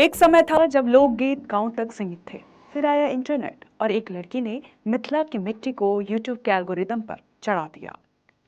एक समय था जब लोकगीत गांव तक सीमित थे। फिर आया इंटरनेट और एक लड़की ने मिथिला की मिट्टी को यूट्यूब के एल्गोरिदम पर चढ़ा दिया।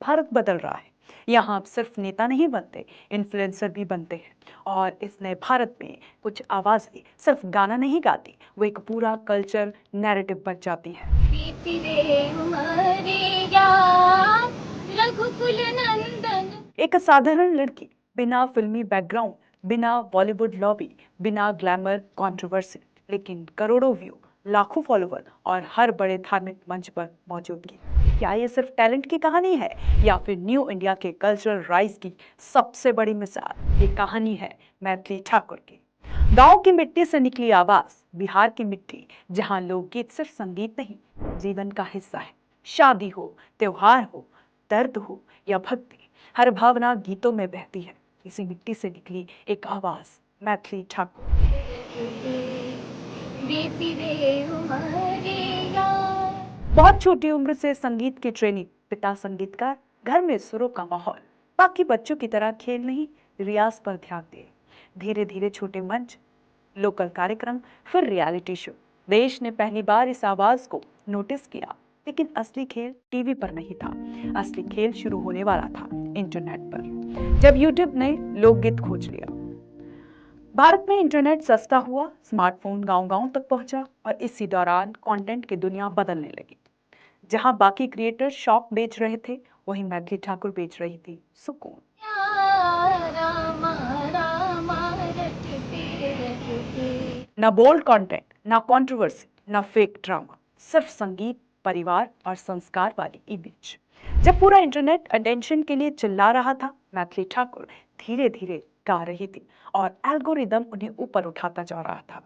भारत बदल रहा है। यहाँ अब सिर्फ नेता नहीं बनते, इन्फ्लुएंसर भी बनते हैं। और इस नए भारत में कुछ आवाजें सिर्फ गाना नहीं गाती, वो एक पूरा कल्चर नैरेटिव बन जाती है। बीती रे उमरे याद, रघुकुल नंदन। एक साधारण लड़की, बिना फिल्मी बैकग्राउंड, बिना बॉलीवुड लॉबी, बिना ग्लैमर कंट्रोवर्सी, लेकिन करोड़ों व्यू, लाखों फॉलोवर और हर बड़े धार्मिक मंच पर मौजूदगी। क्या ये सिर्फ टैलेंट की कहानी है या फिर न्यू इंडिया के कल्चरल राइज की सबसे बड़ी मिसाल? ये कहानी है मैथिली ठाकुर की। गांव की मिट्टी से निकली आवाज, बिहार की मिट्टी, जहां लोकगीत सिर्फ संगीत नहीं, जीवन का हिस्सा है। शादी हो, त्योहार हो, दर्द हो या भक्ति, हर भावना गीतों में बहती है। इसी मिट्टी से निकली एक आवाज, मैथिली ठाकुर। बीती रे उमरे याद। बहुत छोटी उम्र से संगीत की ट्रेनिंग, पिता संगीतकार, घर में सुरों का माहौल। बाकी बच्चों की तरह खेल नहीं, रियाज पर ध्यान दे। धीरे धीरे छोटे मंच, लोकल कार्यक्रम, फिर रियलिटी शो। देश ने पहली बार इस आवाज को नोटिस किया। लेकिन असली खेल टीवी पर नहीं था, असली खेल शुरू होने वाला था इंटरनेट पर, जब यूट्यूब ने लोकगीत खोज लिया। भारत में इंटरनेट सस्ता हुआ, स्मार्टफोन गांव-गांव तक पहुंचा और इसी दौरान कंटेंट की दुनिया बदलने लगी। जहां बाकी क्रिएटर शौक बेच रहे थे, वहीं मैथिली ठाकुर बेच रही थी सुकून। रामा रामा रटते रटते। ना बोल्ड कंटेंट, ना कंट्रोवर्सी, ना फेक ड्रामा, सिर्फ संगीत, परिवार और संस्कार वाली इमेज। जब पूरा इंटरनेट अटेंशन के लिए चिल्ला रहा था, मैथिली ठाकुर धीरे धीरे गा रही थी और एल्गोरिदम उन्हें ऊपर उठाता जा रहा था।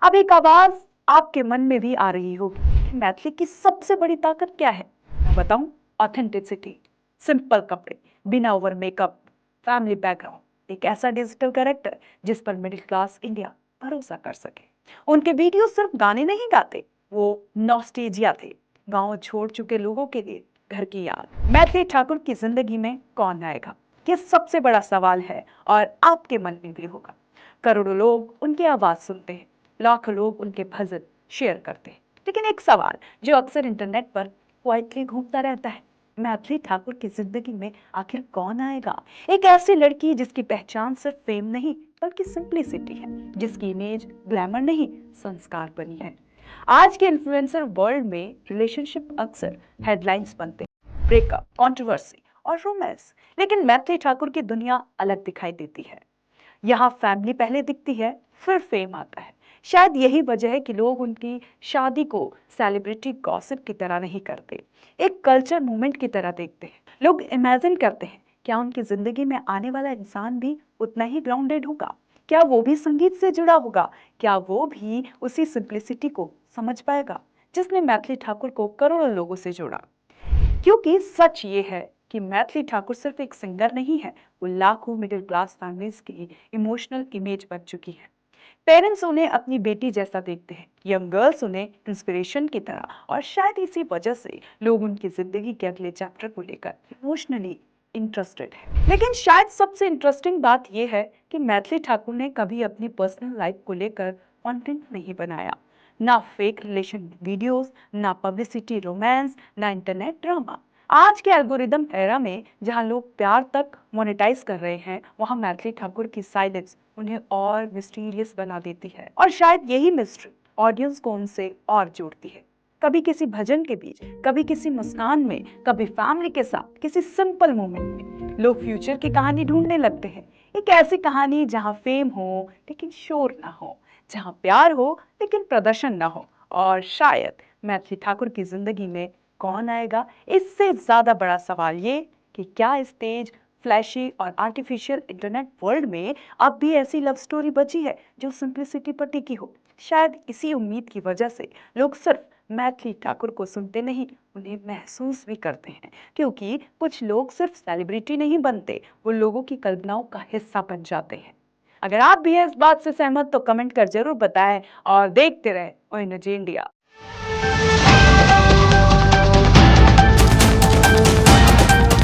अब एक आवाज आपके मन में भी आ रही होगी कि मैथिली की सबसे बड़ी ताकत क्या है? मैं बताऊं, ऑथेंटिसिटी। सिंपल कपड़े, बिना ओवर मेकअप, फैमिली बैकग्राउंड, एक ऐसा डिजिटल कैरेक्टर जिस पर मिडिल क्लास इंडिया भरोसा कर सके। उनके वीडियो सिर्फ गाने नहीं गाते, वो नॉस्टेजिया थे, गांव छोड़ चुके लोगों के लिए घर की याद। मैथिली ठाकुर की जिंदगी में कौन आएगा, ये सबसे बड़ा सवाल है और आपके मन में भी होगा। करोड़ों लोग उनकी आवाज सुनते हैं, लाखों लोग उनके भजन शेयर करते हैं, लेकिन एक सवाल जो अक्सर इंटरनेट पर क्वाइटली घूमता रहता है, मैथिली ठाकुर की जिंदगी में आखिर कौन आएगा? एक ऐसी लड़की जिसकी पहचान सिर्फ फेम नहीं बल्कि सिंप्लिसिटी है, जिसकी इमेज ग्लैमर नहीं संस्कार बनी है। आज के इन्फ्लुएंसर वर्ल्ड में रिलेशनशिप अक्सर हेडलाइंस बनते हैं, ब्रेकअप, कंट्रोवर्सी और रोमांस, लेकिन मैथिली ठाकुर की दुनिया अलग दिखाई देती है। यहाँ फैमिली पहले दिखती है, फिर फेम आता है। शायद यही वजह है कि लोग उनकी शादी को सेलिब्रिटी गॉसिप की तरह नहीं करते, एक कल्चर मूवमेंट की तरह देखते हैं। लोग इमेजिन करते हैं, क्या उनकी जिंदगी में आने वाला इंसान भी उतना ही ग्राउंडेड होगा? क्या वो भी संगीत से जुड़ा होगा? क्या वो भी उसी सिंप्लिसिटी को समझ पाएगा जिसने मैथिली ठाकुर को करोड़ों लोगों से जोड़ा? क्योंकि सच ये है कि मैथिली ठाकुर सिर्फ एक सिंगर नहीं है, वो लाखों मिडिल क्लास फैमिलीज की इमोशनल इमेज बन चुकी है। पेरेंट्स उन्हें अपनी बेटी जैसा देखते हैं, यंग गर्ल्स उन्हें इंस्पिरेशन की तरह, और शायद इसी वजह से लोग उनकी जिंदगी के अगले चैप्टर को लेकर इमोशनली इंटरेस्टेड है। लेकिन शायद सबसे इंटरेस्टिंग बात यह है कि मैथिली ठाकुर ने कभी अपनी पर्सनल लाइफ को लेकर कंटेंट नहीं बनाया। ना फेक रिलेशन वीडियोस, ना पब्लिसिटी रोमांस, ना इंटरनेट ड्रामा। आज के एल्गोरिदम एरा में जहां लोग प्यार तक मोनेटाइज कर रहे हैं, वहां मैथिली ठाकुर की साइलेंस उन्हें और मिस्टीरियस बना देती है। और शायद यही मिस्ट्री ऑडियंस को उनसे और जोड़ती है। कभी किसी भजन के बीच, कभी किसी मुस्कान में, कभी फैमिली के साथ किसी सिंपल मोमेंट में लोग फ्यूचर की कहानी ढूंढने लगते हैं। एक ऐसी कहानी जहां फेम हो लेकिन शोर ना हो, जहां प्यार हो लेकिन प्रदर्शन ना हो। और शायद मैथिली ठाकुर की जिंदगी में कौन आएगा, इससे ज्यादा बड़ा सवाल ये कि क्या इस तेज, फ्लैशी और आर्टिफिशियल इंटरनेट वर्ल्ड में अब भी ऐसी लव स्टोरी बची है जो सिंप्लिसिटी पर टिकी हो? शायद इसी उम्मीद की वजह से लोग सिर्फ मैथिली ठाकुर को सुनते नहीं, उन्हें महसूस भी करते हैं। क्योंकि कुछ लोग सिर्फ सेलिब्रिटी नहीं बनते, वो लोगों की कल्पनाओं का हिस्सा बन जाते हैं। अगर आप भी हैं इस बात से सहमत तो कमेंट कर जरूर बताएं और देखते रहें ओएनजी इंडिया।